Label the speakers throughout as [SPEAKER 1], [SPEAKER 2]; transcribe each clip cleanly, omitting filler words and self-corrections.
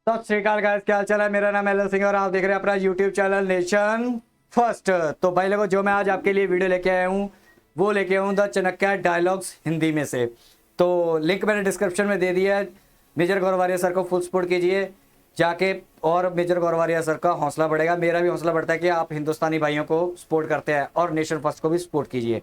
[SPEAKER 1] तो सत श्रीकाल गाइस, क्या हाल चाल है। मेरा नाम है एल सिंह और आप देख रहे हैं अपना यूट्यूब चैनल नेशन फर्स्ट। तो भाई लोगों, जो मैं आज आपके लिए वीडियो लेके आया हूँ वो लेके आया हूँ द चाणक्य डायलॉग्स हिंदी में से। तो लिंक मैंने डिस्क्रिप्शन में दे दिया है। मेजर गौरवारिया सर को फुल सपोर्ट कीजिए जाके, और मेजर गौरवारिया सर का हौसला बढ़ेगा, मेरा भी हौसला बढ़ता है कि आप हिंदुस्तानी भाइयों को सपोर्ट करते हैं, और नेशन फर्स्ट को भी सपोर्ट कीजिए।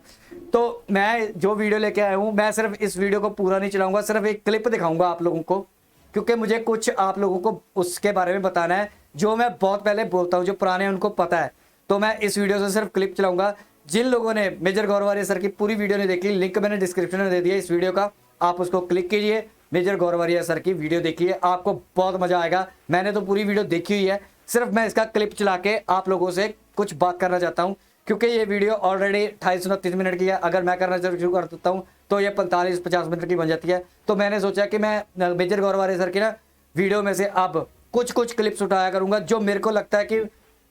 [SPEAKER 1] तो मैं जो वीडियो लेके आया हूँ, मैं सिर्फ इस वीडियो को पूरा नहीं चलाऊंगा, सिर्फ एक क्लिप दिखाऊंगा आप लोगों को, क्योंकि मुझे कुछ आप लोगों को उसके बारे में बताना है जो मैं बहुत पहले बोलता हूँ, जो पुराने हैं उनको पता है। तो मैं इस वीडियो से सिर्फ क्लिप चलाऊंगा। जिन लोगों ने मेजर गौरवारिया सर की पूरी वीडियो नहीं देखी, लिंक मैंने डिस्क्रिप्शन में दे दिया इस वीडियो का, आप उसको क्लिक कीजिए, मेजर गौरवारिया सर की वीडियो देखिए, आपको बहुत मजा आएगा। मैंने तो पूरी वीडियो देखी हुई है, सिर्फ मैं इसका क्लिप चला के आप लोगों से कुछ बात करना चाहता हूँ, क्योंकि ये वीडियो ऑलरेडी 28-29 मिनट की है। अगर मैं करना शुरू कर देता हूँ तो ये 45-50 मिनट की बन जाती है। तो मैंने सोचा कि मैं मेजर गौरवारिया सर की ना वीडियो में से अब कुछ कुछ क्लिप्स उठाया करूंगा, जो मेरे को लगता है कि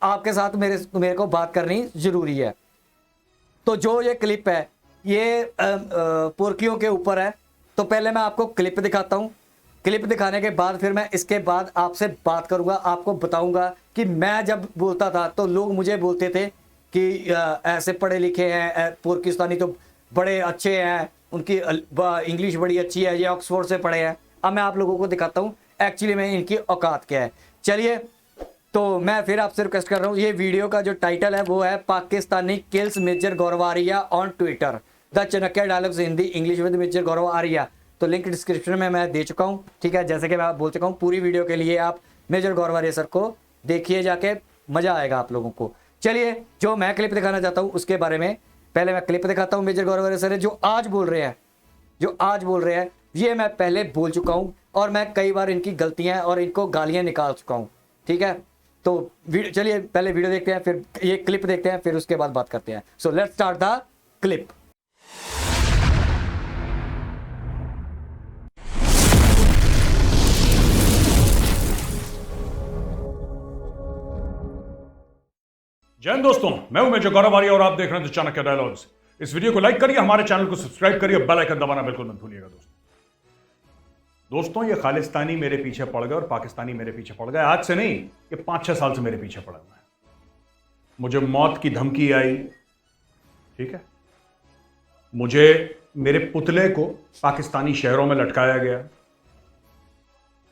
[SPEAKER 1] आपके साथ मेरे को बात करनी जरूरी है। तो जो ये क्लिप है ये पुर्खियों के ऊपर है। तो पहले मैं आपको क्लिप दिखाता हूँ, क्लिप दिखाने के बाद फिर मैं इसके बाद आपसे बात करूंगा, आपको बताऊंगा कि मैं जब बोलता था तो लोग मुझे बोलते थे कि ऐसे पढ़े लिखे हैं पुर्किस्तानी तो बड़े अच्छे हैं, उनकी इंग्लिश बड़ी अच्छी है, ये ऑक्सफोर्ड से पढ़े हैं। अब मैं आप लोगों को दिखाता हूँ एक्चुअली में इनकी औकात क्या है। चलिए, तो मैं फिर आपसे रिक्वेस्ट कर रहा हूँ, ये वीडियो का जो टाइटल है वो है Pakistani kills major Gaurav Arya on Twitter, the Chanakya dialogues Hindi English with major Gaurav Arya. तो लिंक डिस्क्रिप्शन में मैं दे चुका हूँ, ठीक है। जैसे कि मैं बोल चुका हूँ, पूरी वीडियो के लिए आप मेजर गौरवारिया सर को देखिए जाके, मजा आएगा आप लोगों को। चलिए, जो मैं क्लिप दिखाना चाहता हूँ उसके बारे में पहले मैं क्लिप दिखाता हूँ। मेजर गौरवारिया सर जो आज बोल रहे हैं ये मैं पहले बोल चुका हूँ, और मैं कई बार इनकी गलतियां और इनको गालियां निकाल चुका हूँ, ठीक है। तो चलिए पहले वीडियो देखते हैं, फिर ये क्लिप देखते हैं, फिर उसके बाद बात करते हैं। So let's start the clip.
[SPEAKER 2] जय हिंद दोस्तों, मैं हूं मेजर गौरवारिया और आप देख रहे हैं चाणक्य डायलॉग्स। इस वीडियो को लाइक करिए, हमारे चैनल को सब्सक्राइब करिए, बेल आइकन दबाना बिल्कुल मत भूलिएगा दोस्तों। ये खालिस्तानी मेरे पीछे पड़ गए और पाकिस्तानी मेरे पीछे पड़ गए। आज से नहीं, ये 5-6 साल से मेरे पीछे पड़े हुए हैं। मुझे मौत की धमकी आई, ठीक है। मुझे मेरे पुतले को पाकिस्तानी शहरों में लटकाया गया,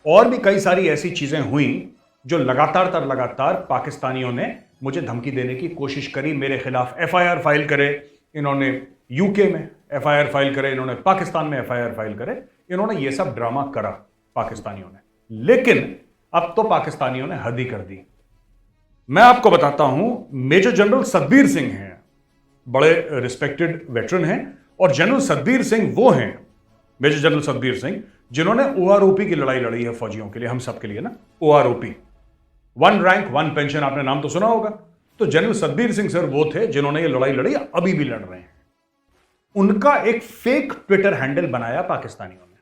[SPEAKER 2] और भी कई सारी ऐसी चीजें हुई जो लगातार पाकिस्तानियों ने मुझे धमकी देने की कोशिश करी। मेरे खिलाफ एफआईआर फाइल करे इन्होंने, यूके में एफआईआर फाइल करे इन्होंने, पाकिस्तान में एफआईआर फाइल करे इन्होंने, ये सब ड्रामा करा पाकिस्तानियों ने। लेकिन अब तो पाकिस्तानियों ने हद ही कर दी। मैं आपको बताता हूं, मेजर जनरल सतबीर सिंह हैं, बड़े रिस्पेक्टेड वेटरन हैं, और जनरल सतबीर सिंह वो हैं, मेजर जनरल सतबीर सिंह जिन्होंने ओआरओपी की लड़ाई लड़ी है फौजियों के लिए, हम सब के लिए ना। OROP, one rank one pension, आपने नाम तो सुना होगा। तो जनरल सतबीर सिंह सर वो थे जिन्होंने ये लड़ाई लड़ी, अभी भी लड़ रहे हैं। उनका एक फेक ट्विटर हैंडल बनाया पाकिस्तानियों ने,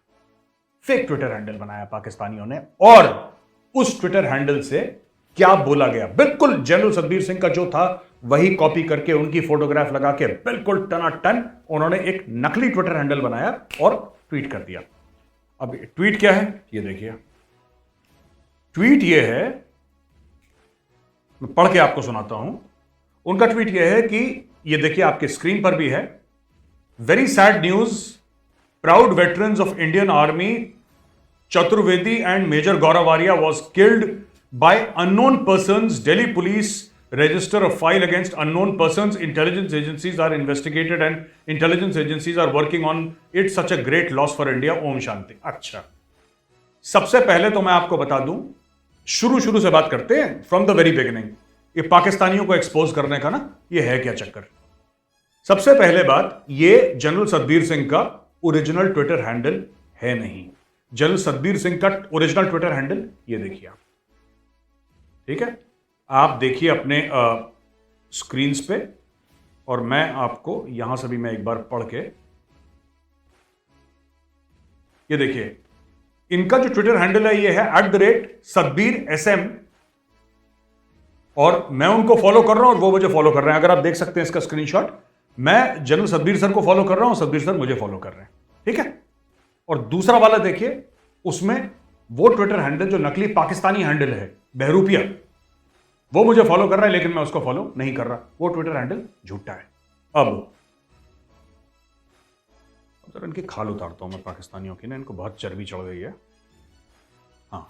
[SPEAKER 2] फेक ट्विटर हैंडल बनाया पाकिस्तानियों ने, और उस ट्विटर हैंडल से क्या बोला गया, बिल्कुल जनरल सतबीर सिंह का जो था वही कॉपी करके, उनकी फोटोग्राफ लगा के बिल्कुल टनाटन उन्होंने एक नकली ट्विटर हैंडल बनाया और ट्वीट कर दिया। अब ट्वीट क्या है ये देखिए। ट्वीट ये है, मैं पढ़ के आपको सुनाता हूं। उनका ट्वीट यह है कि ये देखिए, आपके स्क्रीन पर भी है। Very sad news, proud veterans of Indian army Chaturvedi and major Gaurav Arya was killed by unknown persons. Delhi police register a file against unknown persons. Intelligence agencies are investigated and intelligence agencies are working on it. Such a great loss for India. Om Shanti. अच्छा, सबसे पहले तो मैं आपको बता दूं, शुरू से बात करते हैं, फ्रॉम द वेरी बिगिनिंग। ये पाकिस्तानियों को एक्सपोज करने का ना, ये है क्या चक्कर। सबसे पहले बात, ये जनरल सतबीर सिंह का ओरिजिनल ट्विटर हैंडल है नहीं। जनरल सतबीर सिंह का ओरिजिनल ट्विटर हैंडल ये देखिए आप, ठीक है। आप देखिए अपने स्क्रीन्स पे, और मैं आपको यहां से भी मैं एक बार पढ़ के, ये देखिए इनका जो ट्विटर हैंडल है ये है @SatbirSM, और मैं उनको फॉलो कर रहा हूं और वो मुझे फॉलो कर रहे हैं। अगर आप देख सकते हैं इसका स्क्रीनशॉट, मैं जनरल सतबीर सर को फॉलो कर रहा हूं, सतबीर सर मुझे फॉलो कर रहे हैं, ठीक है। और दूसरा वाला देखिए, उसमें वो ट्विटर हैंडल जो नकली पाकिस्तानी हैंडल है, बहरूपिया, वो मुझे फॉलो कर रहा है, लेकिन मैं उसको फॉलो नहीं कर रहा। वो ट्विटर हैंडल झूठा है। अब जरा इनकी खाल उतारता हूं मैं पाकिस्तानियों की ना, इनको बहुत चर्बी चढ़ गई है। हाँ,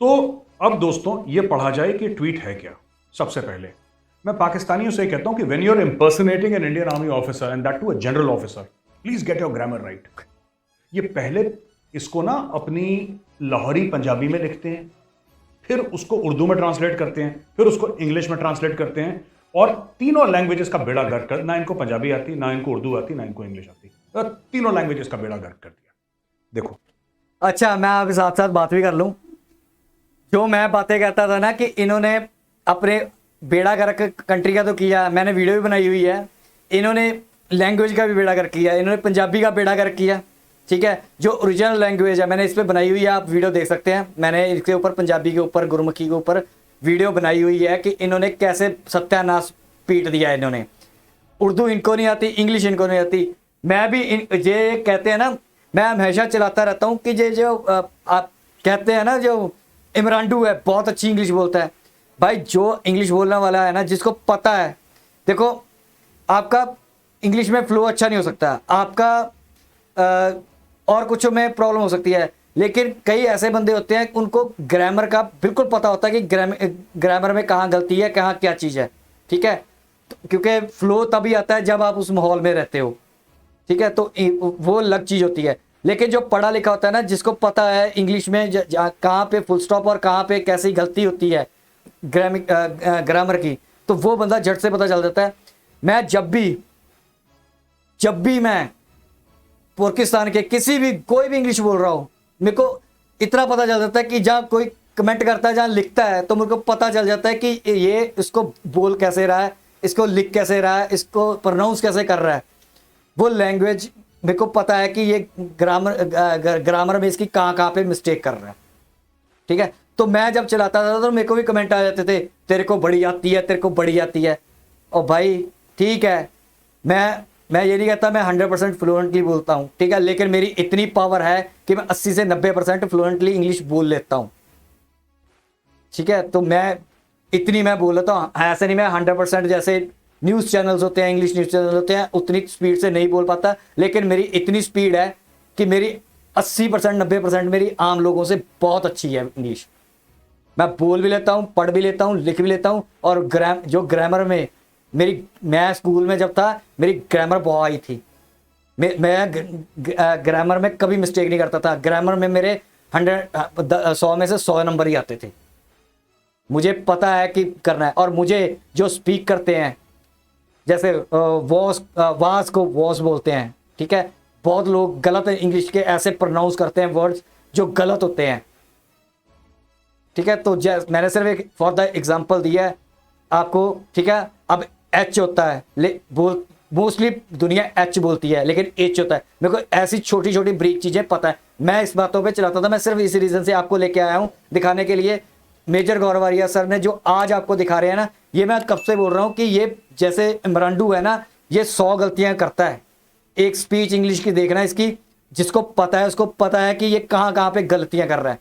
[SPEAKER 2] तो अब दोस्तों ये पढ़ा जाए कि ट्वीट है क्या। सबसे पहले मैं पाकिस्तानियों से कहता हूं कि when you are impersonating an Indian army officer and that too a general officer, please get your grammar right. ये पहले इसको ना अपनी लाहौरी पंजाबी में लिखते हैं, फिर उसको उर्दू में ट्रांसलेट करते हैं, फिर उसको इंग्लिश में ट्रांसलेट करते हैं, और तीनों लैंग्वेजेस का बेड़ा गर्क कर, ना इनको पंजाबी आती, ना इनको उर्दू आती, ना इनको इंग्लिश आती, तो तीनों लैंग्वेजेस का बेड़ा गर्क कर दिया। देखो,
[SPEAKER 1] अच्छा, मैं आपके साथ साथ बात भी कर लूं। जो मैं बातें कहता था ना कि इन्होंने अपने बेड़ा गर्क कंट्री का तो किया, मैंने वीडियो भी बनाई हुई है। इन्होंने लैंग्वेज का भी बेड़ा गर्क किया, इन्होंने पंजाबी का बेड़ा गर्क किया। ठीक है, जो ओरिजिनल लैंग्वेज है मैंने इस पर बनाई हुई है, आप वीडियो देख सकते हैं। मैंने इसके ऊपर पंजाबी के ऊपर, गुरमुखी के ऊपर वीडियो बनाई हुई है कि इन्होंने कैसे सत्यानाश पीट दिया। इन्होंने उर्दू इनको नहीं आती, इंग्लिश इनको नहीं आती। मैं भी ये कहते हैं ना, मैं हमेशा चलाता रहता हूँ कि ये जो आप कहते हैं ना, जो इमरानडू है बहुत अच्छी इंग्लिश बोलता है। भाई जो इंग्लिश बोलने वाला है ना, जिसको पता है, देखो आपका इंग्लिश में फ्लो अच्छा नहीं हो सकता, आपका और कुछ में प्रॉब्लम हो सकती है, लेकिन कई ऐसे बंदे होते हैं उनको ग्रामर का बिल्कुल पता होता है कि ग्रामर में कहाँ गलती है, कहाँ क्या चीज़ है। ठीक है, क्योंकि फ्लो तभी आता है जब आप उस माहौल में रहते हो। ठीक है, तो वो अलग चीज़ होती है। लेकिन जो पढ़ा लिखा होता है ना, जिसको पता है इंग्लिश में कहाँ पे फुल स्टॉप और कहाँ पे कैसी गलती होती है ग्रामर की, तो वो बंदा झट से पता चल जाता है। मैं जब भी मैं पाकिस्तान के किसी भी कोई भी इंग्लिश बोल रहा हूँ, मेरे को इतना पता चल जाता है कि जहाँ कोई कमेंट करता है, जहाँ लिखता है, तो मेरे को पता चल जाता है कि ये इसको बोल कैसे रहा है, इसको लिख कैसे रहा है, इसको प्रोनाउंस कैसे कर रहा है। वो लैंग्वेज मेरे को पता है कि ये ग्रामर में इसकी कहाँ पे मिस्टेक कर रहा है। ठीक है, तो मैं जब चलाता था तो मेरे को भी कमेंट आ जाते थे, तेरे को बड़ी आती है, तेरे को बड़ी आती है। और भाई ठीक है, मैं ये नहीं कहता मैं 100% फ्लुएंटली बोलता हूँ, ठीक है, लेकिन मेरी इतनी पावर है कि मैं 80 से 90% फ्लुएंटली इंग्लिश बोल लेता हूँ। ठीक है, तो मैं बोल लेता हूँ। ऐसे नहीं मैं 100% जैसे न्यूज़ चैनल्स होते हैं, इंग्लिश न्यूज़ चैनल होते हैं, उतनी स्पीड से नहीं बोल पाता, लेकिन मेरी इतनी स्पीड है कि मेरी 80% 90% मेरी आम लोगों से बहुत अच्छी है इंग्लिश। मैं बोल भी लेता हूँ, पढ़ भी लेता हूँ, लिख भी लेता हूँ। और ग्रामर में मैं स्कूल में जब था, मेरी ग्रामर बहुत आई थी। मैं ग्रामर में कभी मिस्टेक नहीं करता था। ग्रामर में मेरे 100 में से 100 नंबर ही आते थे। मुझे पता है कि करना है। और मुझे जो स्पीक करते हैं, जैसे वास को वॉस बोलते हैं, ठीक है, बहुत लोग गलत इंग्लिश के ऐसे प्रोनाउंस करते हैं वर्ड्स जो गलत होते हैं। ठीक है, तो मैंने सिर्फ एक फॉर द एग्जांपल दिया है आपको। ठीक है, अब एच होता है, मोस्टली दुनिया एच बोलती है, लेकिन एच होता है। मेरे को ऐसी छोटी छोटी ब्रीक चीज़ें पता है, मैं इस बातों पे चलाता था। मैं सिर्फ इसी रीज़न से आपको लेके आया हूँ, दिखाने के लिए। मेजर गौरवारिया सर ने जो आज आपको दिखा रहे हैं ना, ये मैं कब से बोल रहा हूँ कि ये जैसे इमरानडू है ना, ये 100 गलतियाँ करता है। एक स्पीच इंग्लिश की देखना इसकी, जिसको पता है उसको पता है कि ये कहाँ पे गलतियाँ कर रहा है,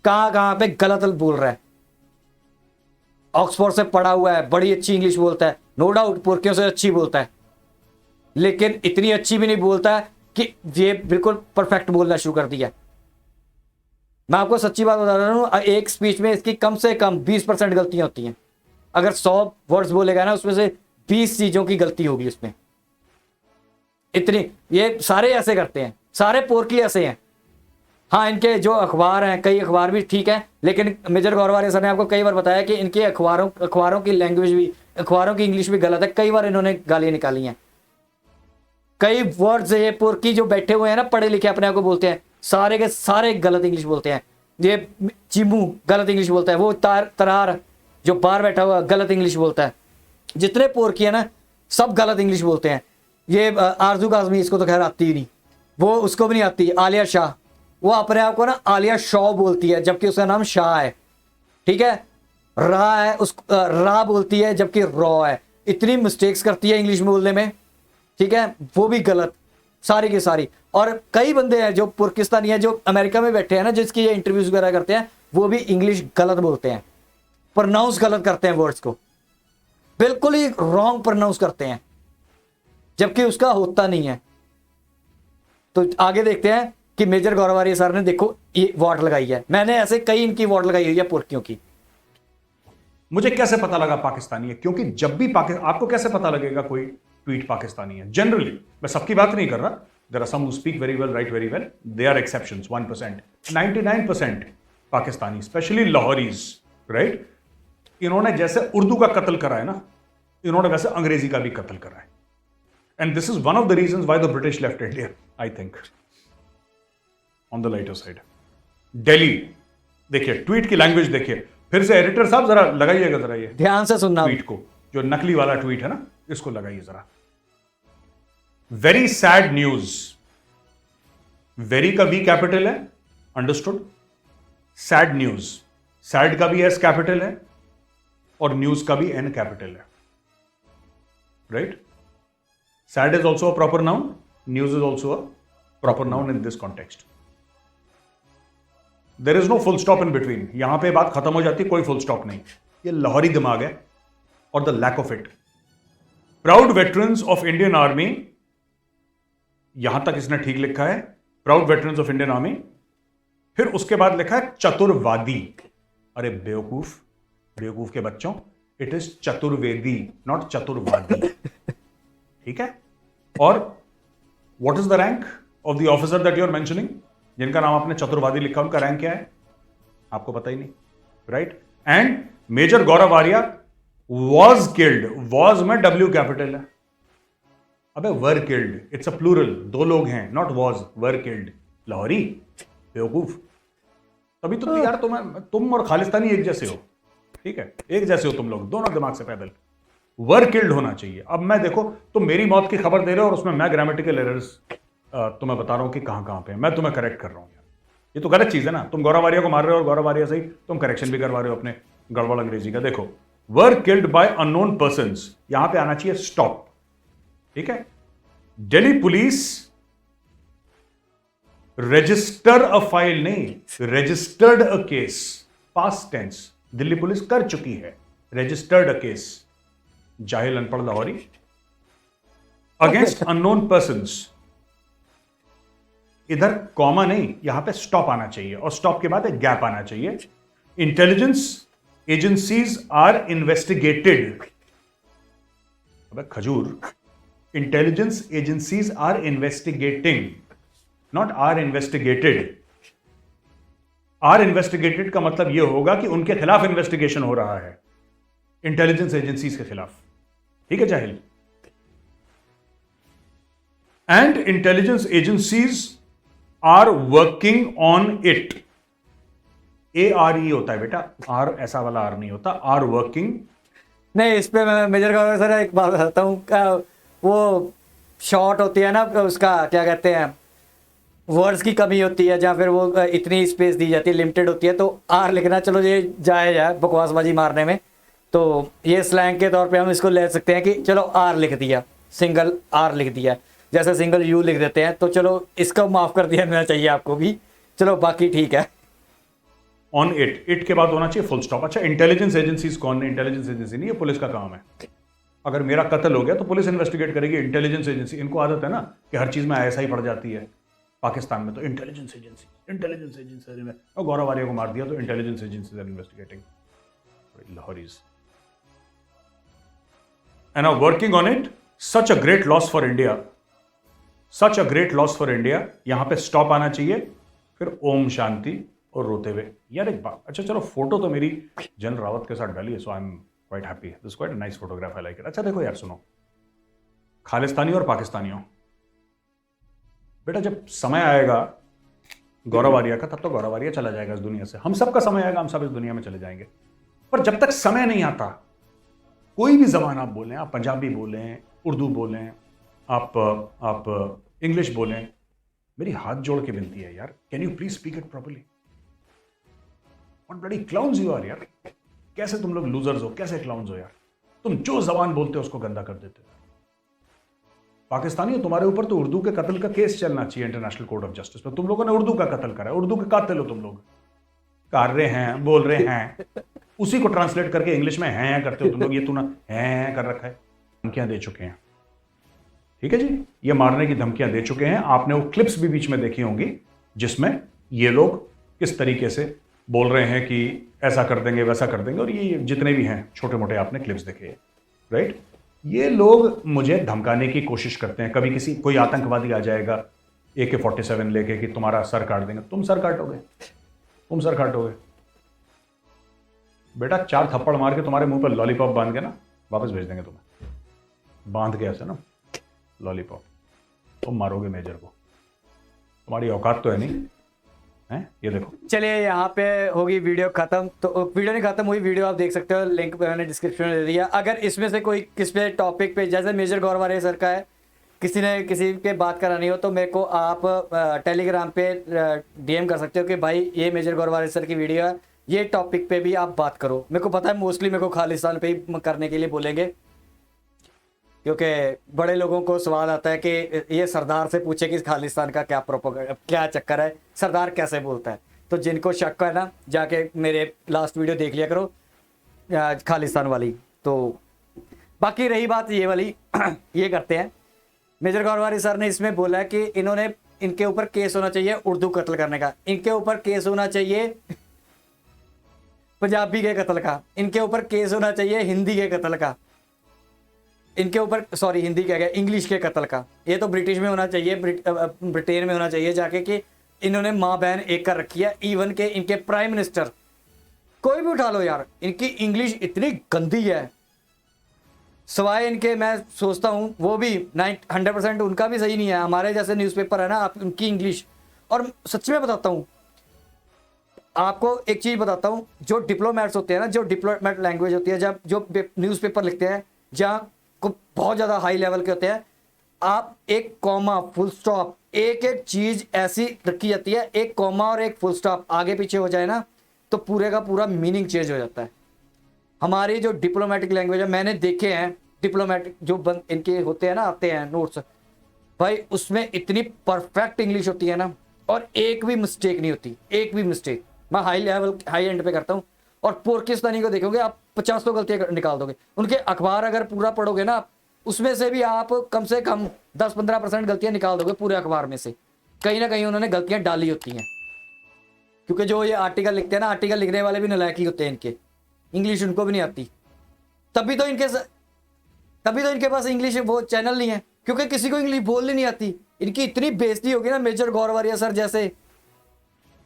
[SPEAKER 1] कहाँ पे गलत बोल रहा है। ऑक्सफोर्ड से पढ़ा हुआ है, बड़ी अच्छी इंग्लिश बोलता है, नो डाउट पुरखियों से अच्छी बोलता है, लेकिन इतनी अच्छी भी नहीं बोलता है कि ये बिल्कुल परफेक्ट बोलना शुरू कर दिया। मैं आपको सच्ची बात बता रहा हूँ, एक स्पीच में इसकी कम से कम 20% गलतियां होती हैं। अगर 100 वर्ड्स बोलेगा ना, उसमें से 20 चीजों की गलती होगी उसमें। इतनी, ये सारे ऐसे करते हैं, सारे पोरकी ऐसे हैं। हाँ, इनके जो अखबार हैं, कई अखबार भी ठीक है, लेकिन मेजर गौरवारिया सर ने आपको कई बार बताया कि इनके अखबारों की लैंग्वेज भी, अखबारों की इंग्लिश भी गलत है। कई बार इन्होंने गालियां निकाली हैं। कई वर्ड्स ये पुरकी जो बैठे हुए हैं ना, पढ़े लिखे अपने आप को बोलते हैं, सारे के सारे गलत इंग्लिश बोलते हैं। ये चिमू गलत इंग्लिश बोलता है, वो तरार जो बाहर बैठा हुआ गलत इंग्लिश बोलता है। जितने पोरकी है ना, सब गलत इंग्लिश बोलते हैं। ये आरजू काज़मी, इसको तो खैर आती ही नहीं, वो उसको भी नहीं आती। आलिया शाह, वो अपने आप को ना आलिया शॉ बोलती है, जबकि उसका नाम शाह है। ठीक है, रा है, रा बोलती है जबकि रॉ है। इतनी मिस्टेक्स करती है इंग्लिश बोलने में। ठीक है, वो भी गलत। सारी की सारी। और कई बंदे हैं जो पाकिस्तानी हैं जो अमेरिका में बैठे हैं ना, जिसकी ये इंटरव्यूज वगैरह करते हैं, वो भी इंग्लिश गलत बोलते हैं, प्रोनाउंस गलत करते हैं वर्ड्स को, बिल्कुल ही रॉन्ग प्रोनाउंस करते हैं, जबकि उसका होता नहीं है। तो आगे देखते हैं कि मेजर गौरव आर्य सर ने देखो ये वॉट लगाई है, मैंने ऐसे कई इनकी वॉट लगाई हुई है पुर्कियों की।
[SPEAKER 2] मुझे कैसे पता लगा पाकिस्तानी है? क्योंकि जब भी आपको कैसे पता लगेगा कोई ट्वीट पाकिस्तानी है? जनरली, मैं सबकी बात नहीं कर रहा, there are some who speak very well, right very well, they are exceptions, 1%, 99% Pakistani, specially Lahoris, right? इन्होंने जैसे उर्दू का कत्ल करा है ना, इन्होंने वैसे अंग्रेजी का भी कत्ल करा है। And this is one of the reasons why the British left India, I think, on the lighter side. Delhi देखिए, ट्वीट की लैंग्वेज देखिए, फिर से एडिटर साहब जरा लगाइएगा जरा ये
[SPEAKER 1] ध्यान से सुनना
[SPEAKER 2] ट्वीट को, जो नकली वाला ट्वीट है ना, इसको लगाइए जरा। वेरी सैड न्यूज, वेरी का वी कैपिटल है, अंडरस्टूड? सैड न्यूज, सैड का भी एस कैपिटल है और न्यूज का भी एन कैपिटल है, right? Sad is also a proper noun, news is also a proper noun in this context. There is no full stop in between, यहां पे बात खत्म हो जाती, कोई फुल स्टॉप नहीं। ये लाहौरी दिमाग है और the lack of it. Proud veterans of Indian army, यहां तक इसने ठीक लिखा है, proud veterans of Indian army, फिर उसके बाद लिखा है चतुर्वादी। अरे बेवकूफ, बेवकूफ के बच्चों, it is Chaturvedi, not Chaturvadi, ठीक है? और what is the rank of the officer that you are mentioning, जिनका नाम आपने चतुर्वादी लिखा, उनका रैंक क्या है? आपको पता ही नहीं, right? And major Gaurav Arya was killed, was में डब्ल्यू कैपिटल है। अबे were killed, it's a plural, दो लोग हैं, not was, were killed. Lahori बेवकूफ, तभी तो यार तुम और खालिस्तानी एक जैसे हो, ठीक है? एक जैसे हो तुम लोग, दोनों दिमाग से पैदल। वर किल्ड होना चाहिए। अब मैं देखो, तुम मेरी मौत की खबर दे रहे हो और उसमें मैं ग्रामेटिकल एरर्स तुम्हें बता रहा हूं कि कहां पे मैं तुम्हें करेक्ट कर रहा हूं यार, ये तो गलत चीज है ना। तुम गौरव आर्या को मार रहे हो और गौरव आर्या से ही तुम करेक्शन भी करवा रहे हो अपने गड़बड़ अंग्रेजी का। देखो, were killed by unknown persons, यहां पे आना चाहिए स्टॉप, ठीक है? Delhi police register a file, नहीं registered a case, past tense, Delhi police कर चुकी है, रजिस्टर्ड अ केस। जाहिल अनपढ़ लाहौरी, अगेंस्ट अननोन पर्संस, इधर कॉमा नहीं, यहां पे स्टॉप आना चाहिए और स्टॉप के बाद एक गैप आना चाहिए। इंटेलिजेंस एजेंसीज आर इन्वेस्टिगेटेड, अबे खजूर, intelligence agencies are investigating, not are investigated. Are investigated का मतलब यह होगा कि उनके खिलाफ इन्वेस्टिगेशन हो रहा है, इंटेलिजेंस एजेंसीज के खिलाफ, ठीक है जाहिल? And intelligence agencies are working on it, ARE होता है बेटा, आर ऐसा वाला आर नहीं होता, आर वर्किंग।
[SPEAKER 1] नहीं, इस पे मैं मेजर गौरव सर एक बात बताता हूँ, वो शॉर्ट होती है ना उसका, क्या कहते हैं, वर्ड्स की कमी होती है, जहाँ फिर वो इतनी स्पेस दी जाती है, लिमिटेड होती है, तो आर लिखना चलो ये जायज़ है बकवासबाजी मारने में, तो ये स्लैंग के तौर पे हम इसको ले सकते हैं कि चलो आर लिख दिया, सिंगल आर लिख दिया, जैसे सिंगल यू लिख देते हैं, तो चलो इसको माफ़ कर दिया चाहिए आपको भी, चलो बाकी ठीक है।
[SPEAKER 2] ऑन इट, इट के बाद होना चाहिए फुल स्टॉप। अच्छा, इंटेलिजेंस एजेंसीज कौन है? इंटेलिजेंस एजेंसी नहीं, ये पुलिस का काम है। अगर मेरा कत्ल हो गया तो पुलिस इन्वेस्टिगेट करेगी, इंटेलिजेंस एजेंसी, इनको आदत है ना कि हर चीज में ऐसा ही पड़ जाती है पाकिस्तान में, तो इंटेलिजेंस एजेंसी, इंटेलिजेंस एजेंसी, और गौरव आर्या को मार दिया तो intelligence agency are investigating, Lahoris and are working on it. Such a great loss for India, such a great loss for India, यहां पे स्टॉप आना चाहिए, फिर ओम शांति और रोते हुए। यार एक बात, अच्छा चलो, फोटो तो मेरी जनरल रावत के साथ डाली है, so I am quite happy, this quite a nice photograph, I like it. अच्छा देखो यार, सुनो, खालिस्तानी और पाकिस्तानियों, बेटा जब समय आएगा गौरव आर्या का, तब तो गौरव आर्या चला जाएगा इस दुनिया से, हम सब का समय आएगा, हम सब इस दुनिया में चले जाएंगे, पर जब तक समय नहीं आता, कोई भी जबान आप बोलें, आप पंजाबी बोलें, उर्दू बोलें, आप इंग्लिश बोलें, मेरी हाथ जोड़ के विनती है यार, can you please speak it properly? What bloody clowns you are यार, कैसे तुम लोग लूजर्स हो, कैसे क्लाउन्स हो यार, तुम जो जबान बोलते हो उसको गंदा कर देते हो। पाकिस्तानी तुम्हारे ऊपर तो उर्दू के कत्ल का केस चलना चाहिए इंटरनेशनल कोर्ट ऑफ जस्टिस में। तुम लोगों ने उर्दू का कत्ल करा है, उर्दू के कातिल हो तुम लोग। कर रहे हैं, बोल रहे हैं, उसी को ट्रांसलेट करके इंग्लिश में हैं करते हो तुम लोग। ये तूने हैं कर रखा है। धमकियां दे चुके हैं, ठीक है जी, ये मारने की धमकियां दे चुके हैं। आपने वो क्लिप्स भी बीच में देखी होंगी जिसमें ये लोग किस तरीके से बोल रहे हैं कि ऐसा कर देंगे वैसा कर देंगे, और ये जितने भी हैं छोटे मोटे आपने क्लिप्स देखे, राइट। ये लोग मुझे धमकाने की कोशिश करते हैं। कभी कोई आतंकवादी आ जाएगा AK-47 लेके कि तुम्हारा सर काट देंगे। तुम सर काटोगे? तुम सर काटोगे बेटा? 4 थप्पड़ मार के तुम्हारे मुंह पर लॉलीपॉप बांध के ना वापस भेज देंगे तुम्हें, बांध के ऐसे ना लॉलीपॉप। तुम मारोगे मेजर को? तुम्हारी औकात तो है नहीं है। ये देखो,
[SPEAKER 1] चलिए यहाँ पे होगी वीडियो खत्म। तो वीडियो नहीं खत्म हुई, वीडियो आप देख सकते हो, लिंक मैंने डिस्क्रिप्शन में दे दिया। अगर इसमें से कोई किस पे टॉपिक पे, जैसे मेजर गौरवारे सर का है, किसी ने किसी के बात करानी हो तो मेरे को आप टेलीग्राम पे DM कर सकते हो कि भाई ये मेजर गौरवारे सर की वीडियो है, ये टॉपिक पे भी आप बात करो। मेरे को पता है मोस्टली मेरे को खालिस्तान पे ही करने के लिए बोलेंगे, क्योंकि बड़े लोगों को सवाल आता है कि ये सरदार से पूछे कि खालिस्तान का क्या चक्कर है, सरदार कैसे बोलता है। तो जिनको शक है ना, जाके मेरे लास्ट वीडियो देख लिया करो खालिस्तान वाली। तो बाकी रही बात ये वाली ये करते हैं, मेजर गौरवारी सर ने इसमें बोला है कि इनके ऊपर केस होना चाहिए उर्दू कत्ल करने का, इनके ऊपर केस होना चाहिए पंजाबी के कत्ल का, इनके ऊपर केस होना चाहिए हिंदी के कत्ल का, इनके ऊपर सॉरी हिंदी क्या गया, इंग्लिश के कत्ल का। ये तो ब्रिटिश में होना चाहिए, ब्रिटेन में होना चाहिए जाके कि इन्होंने माँ बहन एक कर रखी है। इवन के इनके प्राइम मिनिस्टर, कोई भी उठा लो यार, इनकी इंग्लिश इतनी गंदी है। सवाए इनके, मैं सोचता हूँ वो भी 100% उनका भी सही नहीं है। हमारे जैसे न्यूज़पेपर है ना, आप उनकी इंग्लिश, और सच में बताता हूँ आपको एक चीज़ बताता हूँ, जो डिप्लोमेट्स होते हैं ना, जो डिप्लोमेट लैंग्वेज होती है, जब जो न्यूज़पेपर लिखते हैं जहाँ को बहुत ज़्यादा हाई लेवल के होते हैं, आप एक कॉमा फुल स्टॉप, एक एक चीज़ ऐसी रखी जाती है, एक कॉमा और एक फुल स्टॉप आगे पीछे हो जाए ना तो पूरे का पूरा मीनिंग चेंज हो जाता है। हमारी जो डिप्लोमेटिक लैंग्वेज है, मैंने देखे हैं डिप्लोमेटिक जो इनके होते हैं ना, आते हैं नोट्स, भाई उसमें इतनी परफेक्ट इंग्लिश होती है ना, और एक भी मिस्टेक नहीं होती, एक भी मिस्टेक। मैं हाई लेवल हाई एंड पे करता हूँ, और पाकिस्तानी को देखोगे आप 50 गलतियां निकाल दोगे। उनके अखबार अगर पूरा पढ़ोगे ना, उसमें से भी आप कम से कम 10-15% गलतियां निकाल दोगे पूरे अखबार में से। कहीं ना कहीं उन्होंने गलतियां डाली होती हैं, क्योंकि जो ये आर्टिकल लिखते हैं ना, आर्टिकल लिखने वाले भी नालायक ही होते हैं, इनके इंग्लिश उनको भी नहीं आती। तभी तो इनके पास इंग्लिश वो चैनल नहीं है, क्योंकि किसी को इंग्लिश बोलनी नहीं आती। इनकी इतनी बेइज्जती होगी ना मेजर गौरवारिया सर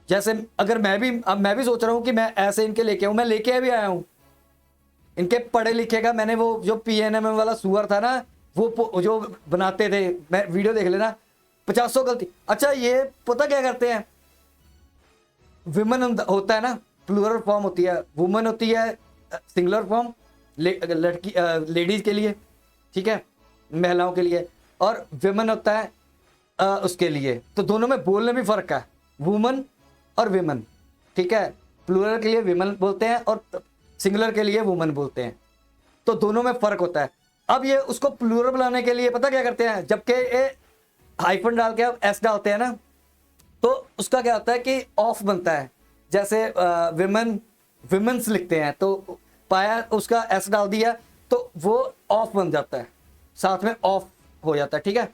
[SPEAKER 1] जैसे अगर मैं भी सोच रहा हूँ कि मैं ऐसे इनके लेके आऊँ, मैं लेके भी आया हूँ इनके पढ़े लिखे का। मैंने वो जो PNM वाला सुअर था ना, वो जो बनाते थे, मैं वीडियो देख लेना, 50 गलती। अच्छा ये पता क्या करते हैं, विमेन होता है ना, प्लूरल फॉर्म होती है, वुमेन होती है सिंगुलर फॉर्म, लड़की लेडीज के लिए, ठीक है, महिलाओं के लिए, और विमेन होता है उसके लिए। तो दोनों में बोलने में फर्क है, वुमन और विमेन, ठीक है। प्लूरल के लिए विमेन बोलते हैं और सिंगुलर के लिए वुमन बोलते हैं, तो दोनों में फर्क होता है। अब ये उसको प्लूरल बनाने के लिए पता क्या करते हैं, जबकि ये हाइफन डाल के अब S डालते हैं ना, तो उसका क्या होता है कि ऑफ बनता है। जैसे विमेन्स लिखते हैं तो पाया उसका S डाल दिया तो वो ऑफ बन जाता है, साथ में ऑफ हो जाता है, ठीक है।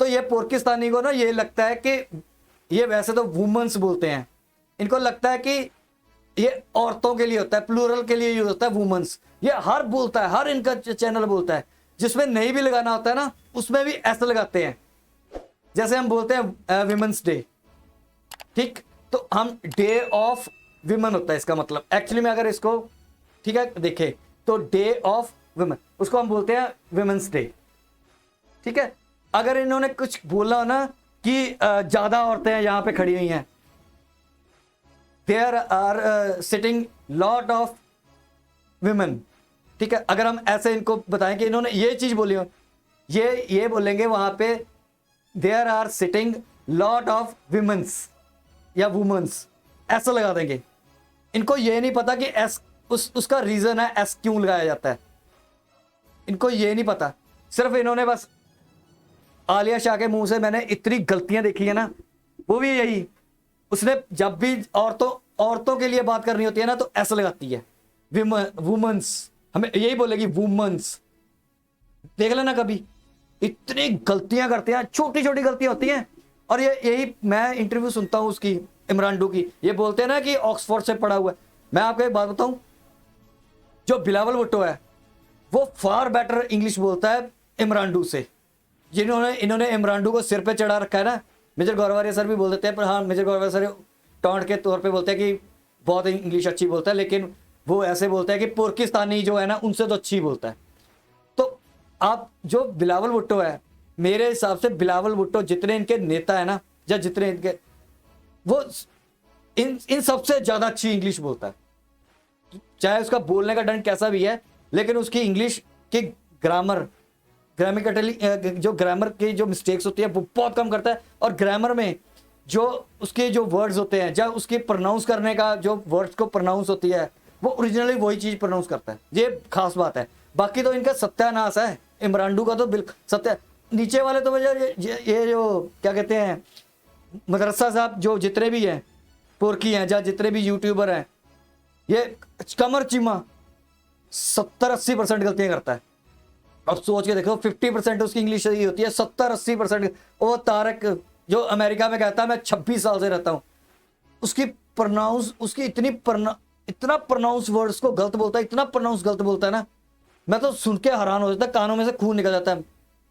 [SPEAKER 1] तो ये पाकिस्तानी को ना ये लगता है कि ये वैसे तो वुमेन्स बोलते हैं, इनको लगता है कि ये औरतों के लिए होता है, प्लूरल के लिए यूज होता है वुमेन्स। ये हर बोलता है, हर इनका चैनल बोलता है, जिसमें नहीं भी लगाना होता है ना उसमें भी S लगाते हैं। जैसे हम बोलते हैं विमेंस डे, ठीक, तो हम डे ऑफ विमेन होता है इसका मतलब एक्चुअली में। अगर इसको ठीक है देखें तो डे ऑफ विमेन, उसको हम बोलते हैं विमेंस डे, ठीक है। अगर इन्होंने कुछ बोला ना कि ज्यादा औरतें यहाँ पे खड़ी हुई हैं, there are sitting lot of women, ठीक है, अगर हम ऐसे इनको बताएं कि इन्होंने ये चीज बोली हो, ये बोलेंगे वहां पे there are sitting lot of womens या वुमेन्स, ऐसा लगा देंगे। इनको ये नहीं पता कि एस उसका रीजन है एस क्यों लगाया जाता है, इनको ये नहीं पता। सिर्फ इन्होंने बस आलिया शाह के मुंह से मैंने इतनी गलतियां देखी है ना, वो भी यही, उसने जब भी औरतों के लिए बात करनी होती है ना तो ऐसा लगाती है वुमेन्स, हमें यही बोलेगी वुमेन्स। देख लेना कभी, इतनी गलतियां करते हैं, छोटी छोटी गलतियां होती हैं। और ये यही मैं इंटरव्यू सुनता हूं उसकी, इमरान डू की, ये बोलते हैं ना कि ऑक्सफोर्ड से पढ़ा हुआ है। मैं आपको एक बात बताऊं, जो बिलावल भुट्टो है वो फार बेटर इंग्लिश बोलता है इमरान डू से। इन्होंने इमरान डू को सिर पे चढ़ा रखा है ना, मेजर गौरवारिया सर भी बोल देते हैं, पर हाँ मेजर गौरवारिया सर टॉन्ट के तौर पे बोलते हैं कि बहुत इंग्लिश अच्छी बोलता है, लेकिन वो ऐसे बोलता है कि पुर्किस्तानी जो है ना उनसे तो अच्छी बोलता है। तो आप जो बिलावल भुट्टो है, मेरे हिसाब से बिलावल भुट्टो जितने इनके नेता है ना, या जितने इनके, वो इन सबसे ज्यादा अच्छी इंग्लिश बोलता है। चाहे उसका बोलने का ढंग कैसा भी है, लेकिन उसकी इंग्लिश की ग्रामेटिकली जो ग्रामर की जो मिस्टेक्स होती है वो बहुत कम करता है। और ग्रामर में जो उसके जो वर्ड्स होते हैं, जब उसके प्रोनाउंस करने का जो वर्ड्स को प्रोनाउंस होती है, वो ओरिजिनली वही चीज प्रोनाउंस करता है। ये खास बात है। बाकी तो इनका सत्यानाश है, इमरान डू का तो बिल्कुल सत्य। नीचे वाले तो वजह ये जो क्या कहते हैं, मदरसा साहब जो जितने भी हैं पुरकी हैं, या जितने भी यूट्यूबर हैं, ये कमर चीमा 70-80% गलतियां करता है। अब सोच के देखो, 50% उसकी इंग्लिश सही होती है, 70-80%। वो तारक जो अमेरिका में कहता है मैं 26 साल से रहता हूं, उसकी प्रोनाउंस, उसकी इतना प्रोनाउंस वर्ड्स को गलत बोलता है, इतना प्रोनाउंस गलत बोलता है ना, मैं तो सुन के हैरान हो जाता, कानों में से खून निकल जाता है।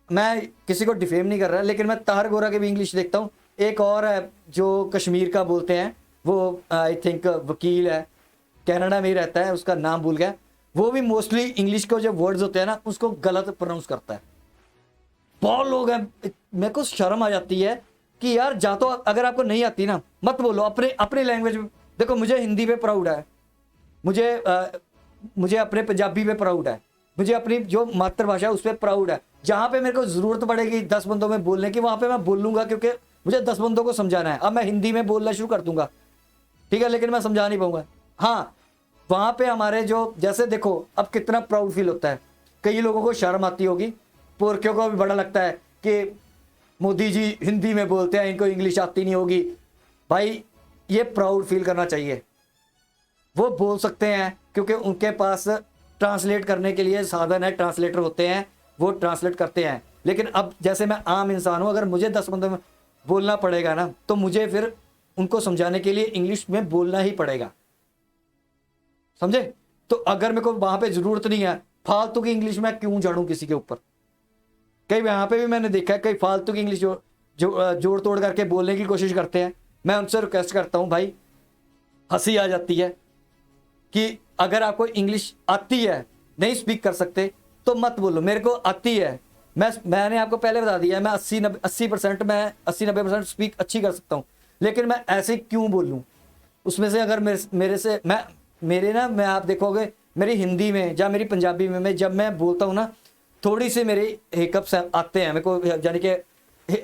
[SPEAKER 1] मैं किसी को डिफेम नहीं कर रहा, लेकिन मैं ताहर गोरा की भी इंग्लिश देखता हूँ। एक और है जो कश्मीर का बोलते हैं, वो आई थिंक वकील है, कनाडा में ही रहता है, उसका नाम भूल गया। वो भी मोस्टली इंग्लिश को जो वर्ड्स होते हैं ना उसको गलत प्रोनाउंस करता है। बहुत लोग हैं, मेरे को शर्म आ जाती है कि यार जा तो, अगर आपको नहीं आती ना मत बोलो, अपने लैंग्वेज में। देखो मुझे हिंदी पे प्राउड है, मुझे अपने पंजाबी पे प्राउड है, मुझे अपनी जो मातृभाषा है उस पर प्राउड है। जहां पे मेरे को जरूरत पड़ेगी 10 बंदों में बोलने की, वहां पे मैं बोलूंगा, क्योंकि मुझे 10 बंदों को समझाना है। अब मैं हिंदी में बोलना शुरू कर दूंगा, ठीक है, लेकिन मैं समझा नहीं पाऊंगा। हाँ, वहां पे हमारे जो, जैसे देखो अब कितना प्राउड फील होता है, कई लोगों को शर्म आती होगी, पुरखियों को भी बड़ा लगता है कि मोदी जी हिंदी में बोलते हैं, इनको इंग्लिश आती नहीं होगी। भाई ये प्राउड फील करना चाहिए, वो बोल सकते हैं क्योंकि उनके पास ट्रांसलेट करने के लिए साधन है, ट्रांसलेटर होते हैं, वो ट्रांसलेट करते हैं। लेकिन अब जैसे मैं आम इंसान हूं, अगर मुझे 10 बंदों में बोलना पड़ेगा ना, तो मुझे फिर उनको समझाने के लिए इंग्लिश में बोलना ही पड़ेगा, समझे। तो अगर मेरे को वहां पे जरूरत नहीं है, फालतू की इंग्लिश में क्यों झाड़ू किसी के ऊपर। कई वहां पे भी मैंने देखा है, कई फालतू की इंग्लिश जोड़ तोड़ करके बोलने की कोशिश करते हैं। मैं उनसे रिक्वेस्ट करता हूं भाई, हंसी आ जाती है कि अगर आपको इंग्लिश आती है, नहीं स्पीक कर सकते तो मत बोलो। मेरे को आती है, मैंने आपको पहले बता दिया है, मैं 80-90% स्पीक अच्छी कर सकता हूं, लेकिन मैं ऐसे क्यों बोलूं। उसमें से अगर मैं आप देखोगे मेरी हिंदी में या मेरी पंजाबी में जब मैं बोलता हूं ना, थोड़ी सी मेरे हिकअप्स आते हैं, मेरे को यानी कि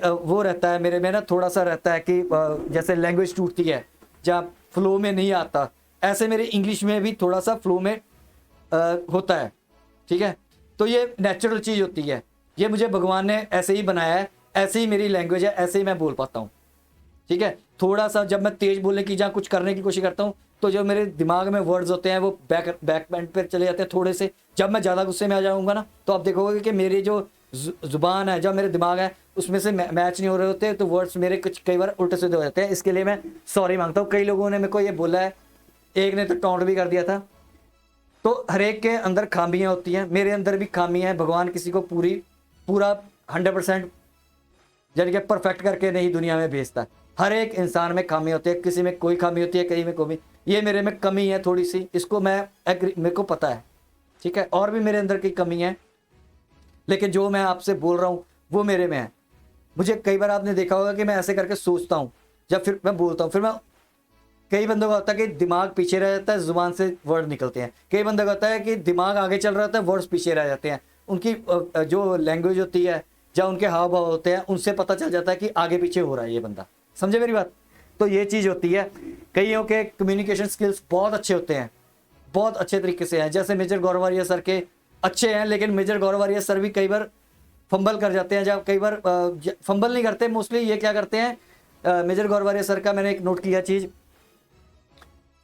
[SPEAKER 1] वो रहता है मेरे में ना, थोड़ा सा रहता है कि जैसे लैंग्वेज टूटती है, जब फ्लो में नहीं आता, ऐसे मेरे इंग्लिश में भी थोड़ा सा फ्लो में होता है, ठीक है। तो ये नेचुरल चीज़ होती है, ये मुझे भगवान ने ऐसे ही बनाया है, ऐसे ही मेरी लैंग्वेज है, ऐसे ही मैं बोल पाता हूँ, ठीक है। थोड़ा सा जब मैं तेज बोलने की या कुछ करने की कोशिश करता हूँ, तो जो मेरे दिमाग में वर्ड्स होते हैं वो बैक बैंड पर चले जाते हैं थोड़े से। जब मैं ज़्यादा गुस्से में आ जाऊँगा ना, तो आप देखोगे कि मेरी जो जुबान है, जब मेरे दिमाग है उसमें से मैच नहीं हो रहे होते, तो वर्ड्स मेरे कुछ कई बार उल्टे सीधे हो जाते हैं। इसके लिए मैं सॉरी मांगता हूँ। कई लोगों ने मेरे को ये बोला है, एक ने तो टॉन्ट भी कर दिया था। तो हर एक के अंदर खामियां होती हैं, मेरे अंदर भी खामियां हैं। भगवान किसी को पूरा 100% यानी कि परफेक्ट करके नहीं दुनिया में भेजता। हर एक इंसान में खामी होती है, किसी में कोई खामी होती है, कहीं में कोई। ये मेरे में कमी है थोड़ी सी, इसको मेरे को पता है, ठीक है। और भी मेरे अंदर की कमी है, लेकिन जो मैं आपसे बोल रहा हूँ वो मेरे में है। मुझे कई बार आपने देखा होगा कि मैं ऐसे करके सोचता हूँ, जब फिर मैं बोलता हूँ, फिर मैं, कई बंदों का होता है कि दिमाग पीछे रह जाता है, जुबान से वर्ड निकलते हैं। कई बंदों का होता है कि दिमाग आगे चल रहा होता है, वर्ड्स पीछे रह जाते हैं। उनकी जो लैंग्वेज होती है या उनके हाव भाव होते हैं, उनसे पता चल जाता है कि आगे पीछे हो रहा है ये बंदा। समझे मेरी बात। तो ये चीज़ होती है। कईयों के कम्युनिकेशन स्किल्स बहुत अच्छे होते हैं, बहुत अच्छे तरीके से हैं। जैसे मेजर गौरवारिया सर के अच्छे हैं, लेकिन मेजर गौरवारिया सर भी कई बार फंबल कर जाते हैं, जब कई बार फंबल नहीं करते मोस्टली, ये क्या करते हैं, मेजर गौरवारिया सर का मैंने एक नोट किया चीज़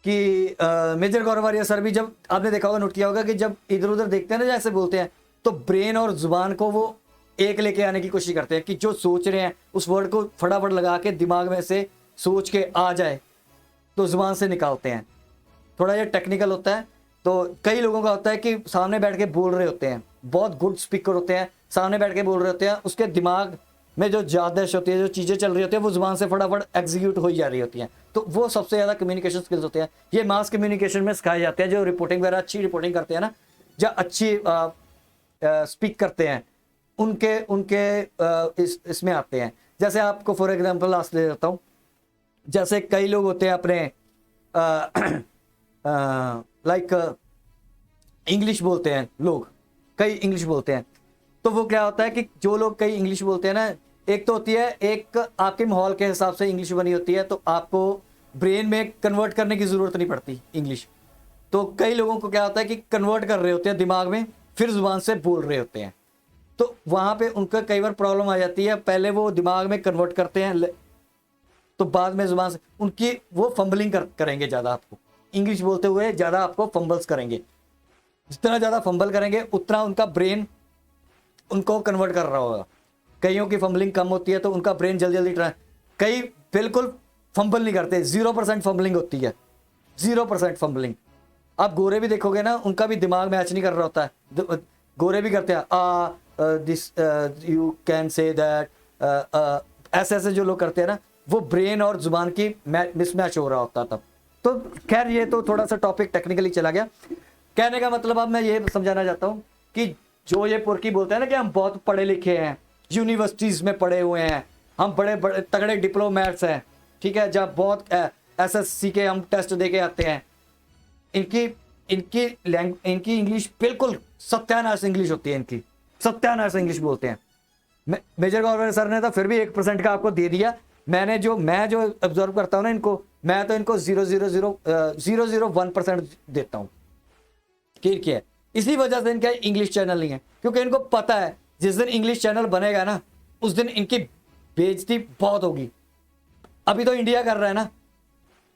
[SPEAKER 1] कि मेजर गौरवारिया सर भी, जब आपने देखा होगा, नोट किया होगा कि जब इधर उधर देखते हैं ना जैसे बोलते हैं, तो ब्रेन और जुबान को वो एक लेके आने की कोशिश करते हैं कि जो सोच रहे हैं उस वर्ड को फटाफट लगा के दिमाग में से सोच के आ जाए तो जुबान से निकालते हैं। थोड़ा ये टेक्निकल होता है। तो कई लोगों का होता है कि सामने बैठ के बोल रहे होते हैं, बहुत गुड स्पीकर होते हैं, सामने बैठ के बोल रहे होते हैं, उसके दिमाग में जो याददाश्त होती है, जो चीज़ें चल रही होती है, वो जुबान से फटाफट एग्जीक्यूट हो ही जा रही होती हैं। तो वो सबसे ज़्यादा कम्युनिकेशन स्किल्स होते हैं, ये मास कम्युनिकेशन में सिखाए जाते हैं। जो रिपोर्टिंग वगैरह अच्छी रिपोर्टिंग करते हैं ना, जो अच्छी स्पीक करते हैं, उनके उनके इसमें आते हैं। जैसे आपको फॉर एग्जांपल लास्ट ले लेता हूँ, जैसे कई लोग होते हैं अपने लाइक इंग्लिश बोलते हैं लोग, कई इंग्लिश बोलते हैं, तो वो क्या होता है कि जो लोग कई इंग्लिश बोलते हैं ना, एक तो होती है, एक आपके माहौल के हिसाब से इंग्लिश बनी होती है, तो आपको ब्रेन में कन्वर्ट करने की ज़रूरत नहीं पड़ती इंग्लिश। तो कई लोगों को क्या होता है कि कन्वर्ट कर रहे होते हैं दिमाग में, फिर जुबान से बोल रहे होते हैं, तो वहाँ पे उनका कई बार प्रॉब्लम आ जाती है। पहले वो दिमाग में कन्वर्ट करते हैं, तो बाद में जुबान से उनकी वो फंबलिंग करेंगे ज़्यादा, आपको इंग्लिश बोलते हुए ज़्यादा आपको फंबल्स करेंगे। जितना ज़्यादा फंबल करेंगे उतना उनका ब्रेन उनको कन्वर्ट कर रहा होगा। कईयों की फंबलिंग कम होती है तो उनका ब्रेन जल्दी जल्दी कई बिल्कुल फंबल नहीं करते, 0% फंबलिंग होती है, 0% फंबलिंग। आप गोरे भी देखोगे ना, उनका भी दिमाग मैच नहीं कर रहा होता है, गोरे भी करते हैं this you can say that, ऐसे ऐसे जो लोग करते हैं ना, वो ब्रेन और जुबान की मिसमैच हो रहा होता तब। तो खैर ये तो थोड़ा सा टॉपिक टेक्निकली चला गया। कहने का मतलब अब मैं ये समझाना चाहता हूँ कि जो ये पुरकी बोलते हैं ना कि हम बहुत पढ़े लिखे हैं, यूनिवर्सिटीज़ में पढ़े हुए हैं, हम बड़े बड़े तगड़े डिप्लोमेट्स हैं, ठीक है, जब बहुत SSC के हम टेस्ट दे के आते हैं, इनकी इनकी इंग्लिश बिल्कुल सत्यानाश इंग्लिश होती है, इनकी सत्यानाश इंग्लिश बोलते हैं। मेजर गौरव सर ने तो फिर भी 1% का आपको दे दिया। मैं जो ऑब्जर्व करता हूँ ना इनको, मैं तो इनको 0.001% देता हूँ। ठीक है, इसी वजह से इनका इंग्लिश चैनल नहीं है, क्योंकि इनको पता है जिस दिन इंग्लिश चैनल बनेगा ना, उस दिन इनकी बेइज्जती बहुत होगी। अभी तो इंडिया कर रहा है ना,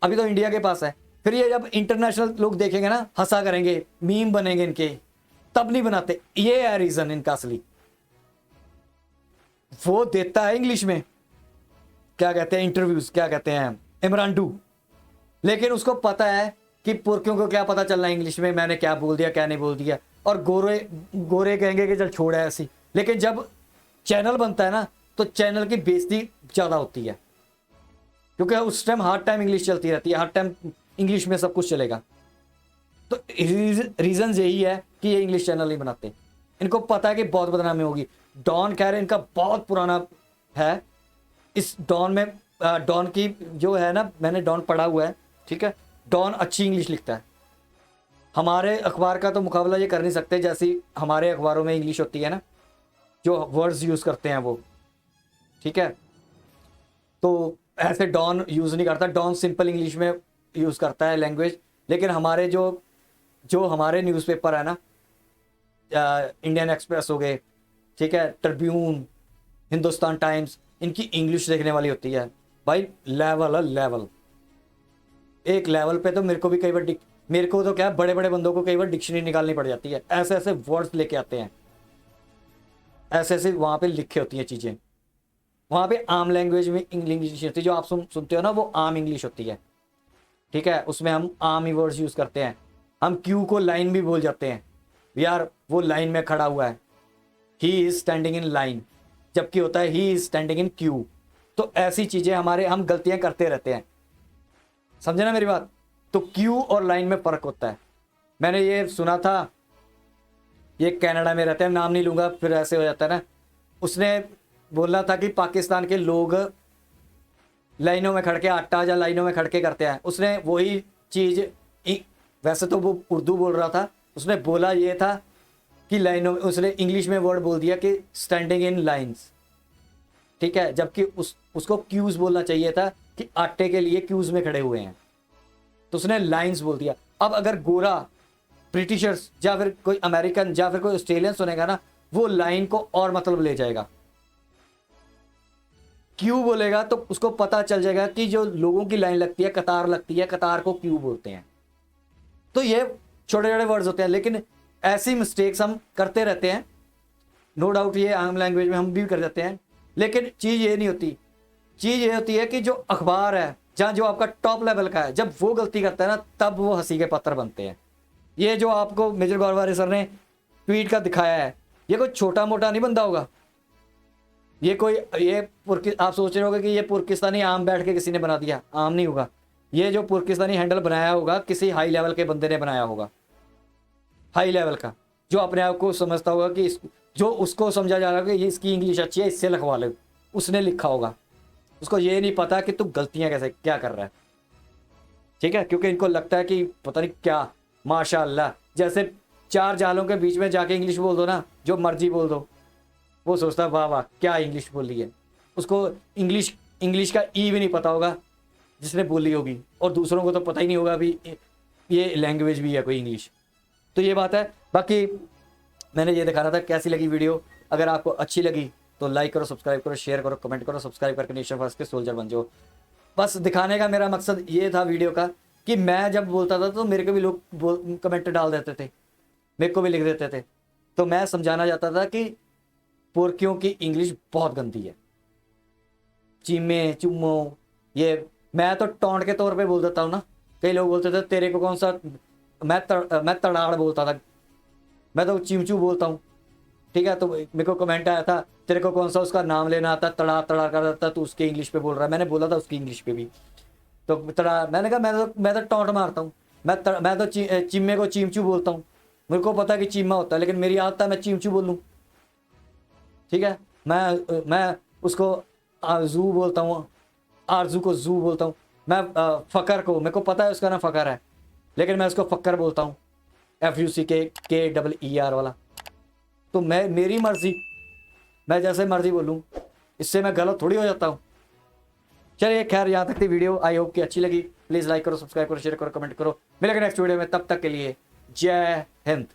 [SPEAKER 1] अभी तो इंडिया के पास है, फिर ये जब इंटरनेशनल लोग देखेंगे ना, हंसा करेंगे, मीम बनेंगे इनके, तब नहीं बनाते। ये है रीजन इनका असली। वो देता है इंग्लिश में, क्या कहते हैं, इंटरव्यूज, क्या कहते हैं, इमरानडू, लेकिन उसको पता है कि पुरखियों को क्या पता चलना है इंग्लिश में, मैंने क्या बोल दिया क्या नहीं बोल दिया। और गोरे कहेंगे कि चल छोड़ है ऐसी, लेकिन जब चैनल बनता है ना, तो चैनल की बेइज्जती ज़्यादा होती है, क्योंकि उस टाइम हर टाइम इंग्लिश चलती रहती है, हर टाइम इंग्लिश में सब कुछ चलेगा। तो रीज़न यही है कि ये इंग्लिश चैनल नहीं बनाते। इनको पता है कि बहुत बदनामी होगी। डॉन खैर इनका बहुत पुराना है। इस डॉन में डॉन की जो है ना, मैंने डॉन पढ़ा हुआ है, ठीक है, डॉन अच्छी इंग्लिश लिखता है। हमारे अखबार का तो मुकाबला ये कर नहीं सकते, जैसी हमारे अखबारों में इंग्लिश होती है ना, जो वर्ड्स यूज़ करते हैं वो, ठीक है। तो ऐसे डॉन यूज़ नहीं करता, डॉन सिंपल इंग्लिश में यूज़ करता है लैंग्वेज। लेकिन हमारे जो हमारे न्यूज़पेपर है ना, इंडियन एक्सप्रेस हो गए, ठीक है, ट्रिब्यून, हिंदुस्तान टाइम्स, इनकी इंग्लिश देखने वाली होती है भाई, लेवल एक लेवल पे। तो मेरे को भी कई बार मेरे को तो क्या, बड़े बड़े बंदों को कई बार डिक्शनरी निकालनी पड़ जाती है, ऐसे ऐसे वर्ड्स लेके आते हैं, ऐसे ऐसे वहाँ पे लिखे होती हैं चीज़ें। वहाँ पे आम लैंग्वेज में इंग्लिश होती है, जो आप सुनते हो ना, वो आम इंग्लिश होती है, ठीक है। उसमें हम आम ही वर्ड्स यूज़ करते हैं। हम क्यू को लाइन भी बोल जाते हैं, यार वो लाइन में खड़ा हुआ है, he is standing in line, जबकि होता है he is standing in Q. तो ऐसी चीज़ें हम गलतियाँ करते रहते हैं, समझे ना मेरी बात। तो क्यू और लाइन में फ़र्क होता है। मैंने ये सुना था, ये कनाडा में रहते हैं, नाम नहीं लूँगा फिर ऐसे हो जाता है ना, उसने बोला था कि पाकिस्तान के लोग लाइनों में खड़ के आटा या लाइनों में खड़ के करते हैं। उसने वही चीज़, वैसे तो वो उर्दू बोल रहा था, उसने बोला ये था कि लाइनों में, उसने इंग्लिश में वर्ड बोल दिया कि स्टैंडिंग इन लाइन्स, ठीक है, जबकि उसको क्यूज़ बोलना चाहिए था कि आटे के लिए क्यूज़ में खड़े हुए हैं, तो उसने लाइन्स बोल दिया। अब अगर गोरा ब्रिटिशर्स या फिर कोई अमेरिकन या फिर कोई ऑस्ट्रेलियन सुनेगा ना, वो लाइन को और मतलब ले जाएगा। क्यू बोलेगा तो उसको पता चल जाएगा कि जो लोगों की लाइन लगती है, कतार लगती है, कतार को क्यू बोलते हैं। तो ये छोटे छोटे वर्ड्स होते हैं, लेकिन ऐसी मिस्टेक्स हम करते रहते हैं। नो डाउट ये आम लैंग्वेज में हम भी कर जाते हैं, लेकिन चीज़ ये नहीं होती। चीज़ ये होती है कि जो अखबार है, जहाँ जो आपका टॉप लेवल का है, जब वो गलती करता है ना, तब वो हंसी के पात्र बनते हैं। ये जो आपको मेजर गौरवारी सर ने ट्वीट का दिखाया है, ये कोई छोटा मोटा नहीं बंदा होगा। ये कोई आप सोच रहे होगे कि ये पुरकिस्तानी आम बैठ के किसी ने बना दिया, आम नहीं होगा। ये जो पुरकिस्तानी हैंडल बनाया होगा, किसी हाई लेवल के बंदे ने बनाया होगा, हाई लेवल का, जो अपने आप को समझता होगा कि जो उसको समझा जा रहा है कि ये इसकी इंग्लिश अच्छी है, इससे लिखवा लो, उसने लिखा होगा। उसको ये नहीं पता कि तू गलतियां कैसे क्या कर रहा है, ठीक है, क्योंकि इनको लगता है कि पता नहीं क्या, माशाल्लाह, जैसे चार जालों के बीच में जाके इंग्लिश बोल दो ना, जो मर्जी बोल दो, वो सोचता है वाह वाह क्या इंग्लिश बोली है। उसको इंग्लिश का ई भी नहीं पता होगा जिसने बोली होगी, और दूसरों को तो पता ही नहीं होगा भी ये लैंग्वेज भी है कोई इंग्लिश। तो ये बात है। बाकी मैंने ये दिखाना था। कैसी लगी वीडियो? अगर आपको अच्छी लगी तो लाइक करो, सब्सक्राइब करो, शेयर करो, कमेंट करो, सब्सक्राइब करके नेशन फर्स्ट के सोल्जर बन जाओ। बस दिखाने का मेरा मकसद ये था वीडियो का कि मैं जब बोलता था तो मेरे को भी लोग कमेंट डाल देते थे, मेरे को भी लिख देते थे, तो मैं समझाना चाहता था कि पुरखियों की इंग्लिश बहुत गंदी है। चीमे चुम्मो, ये मैं तो टोंट के तौर पे बोल देता हूँ ना। कई लोग बोलते थे तेरे को कौन सा, मैं तड़ाड़ बोलता था, मैं तो चिमचू बोलता हूँ, ठीक है। तो मेरे को कमेंट आया था तेरे को कौन सा उसका नाम लेना आता, तड़ा तड़ा कर देता, तो उसके इंग्लिश पे बोल रहा है। मैंने बोला था उसकी इंग्लिश पे भी, तो तड़ा, मैंने कहा मैं तो टोंट मारता हूँ, मैं तो चिम्मे को चीमचू बोलता हूँ। मेरे को पता है कि चीमा होता है, लेकिन मेरी आदत है मैं चीमचू बोलूँ, ठीक है। मैं उसको आरजू बोलता हूँ, आरजू को जू बोलता हूँ। मैं फ़कर को, मेरे को पता है उसका नाम फ़कर है, लेकिन मैं उसको फ़क्कर बोलता हूँ, FUCKER वाला। तो मेरी मर्जी, मैं जैसे मर्जी बोलूँ, इससे मैं गलत थोड़ी हो जाता हूँ। चलिए खैर, यहाँ तक थी वीडियो। आई होप कि अच्छी लगी। प्लीज़ लाइक करो, सब्सक्राइब करो, शेयर करो, कमेंट करो। मिलेंगे नेक्स्ट वीडियो में, तब तक के लिए जय हिंद।